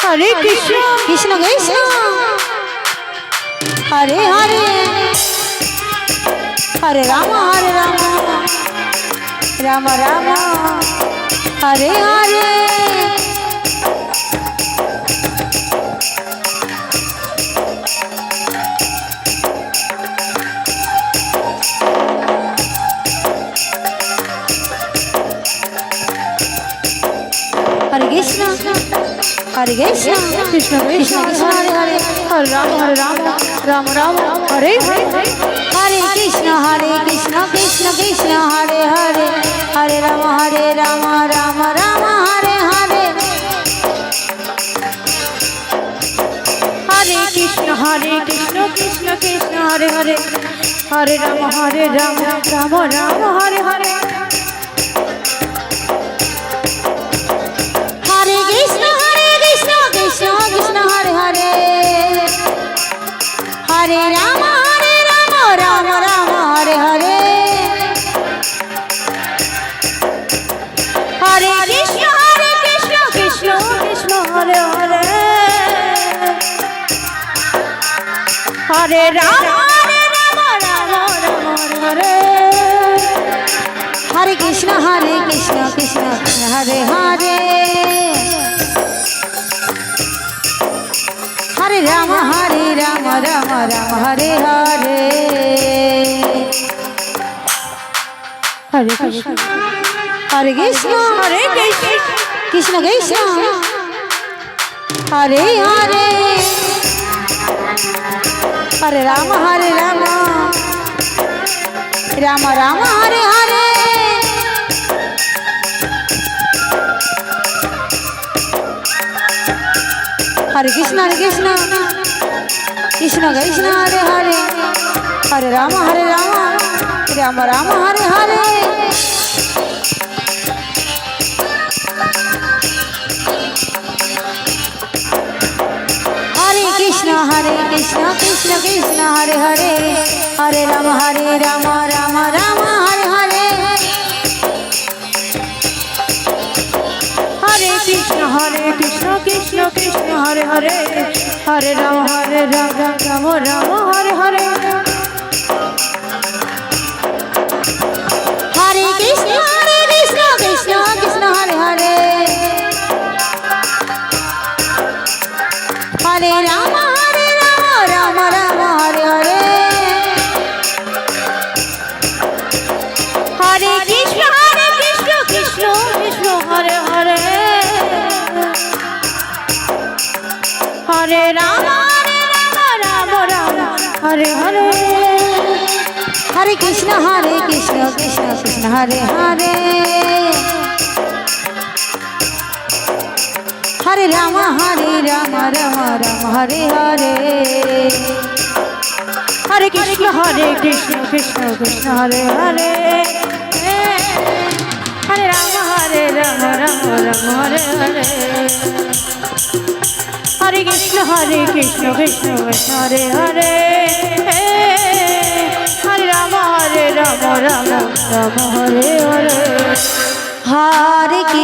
हरे कृष्ण कृष्ण कृष्ण हरे हरे हरे राम राम राम हरे हरे हरे कृष्ण कृष्ण कृष्ण कृष्ण हरे हरे हरे राम राम राम हरे हरे कृष्ण कृष्ण कृष्ण हरे हरे हरे राम राम राम हरे हरे हरे कृष्ण कृष्ण कृष्ण हरे हरे हरे राम राम राम हरे हरे हरे कृष्ण कृष्ण कृष्ण हरे हरे हरे राम राम राम हरे हरे हरे कृष्ण कृष्ण कृष्ण हरे हरे हरे राम राम हरे हरे कृष्ण कृष्ण हरे हरे हरे राम राम हरे हरे हरे कृष्ण कृष्ण कृष्ण हरे हरे हरे राम राम हरे हरे हरे कृष्ण कृष्ण कृष्ण हरे हरे हरे राम राम हरे हरे हरे कृष्ण कृष्ण कृष्ण हरे हरे हरे राम राम राम हरे हरे हरे कृष्ण कृष्ण कृष्ण हरे हरे हरे राम राम हरे हरे हरे कृष्ण कृष्ण हरे हरे हरे राम राम हरे हरे हरे कृष्ण कृष्ण हरे हरे हरे राम राम हरे हरे हरे कृष्ण कृष्ण हरे हरे हरे राम राम हरे हरे हरे कृष्ण कृष्ण हरे हरे हरे राम राम हरे हरे हरे कृष्ण कृष्ण हरे हरे हरे राम राम हरे हरे हरे की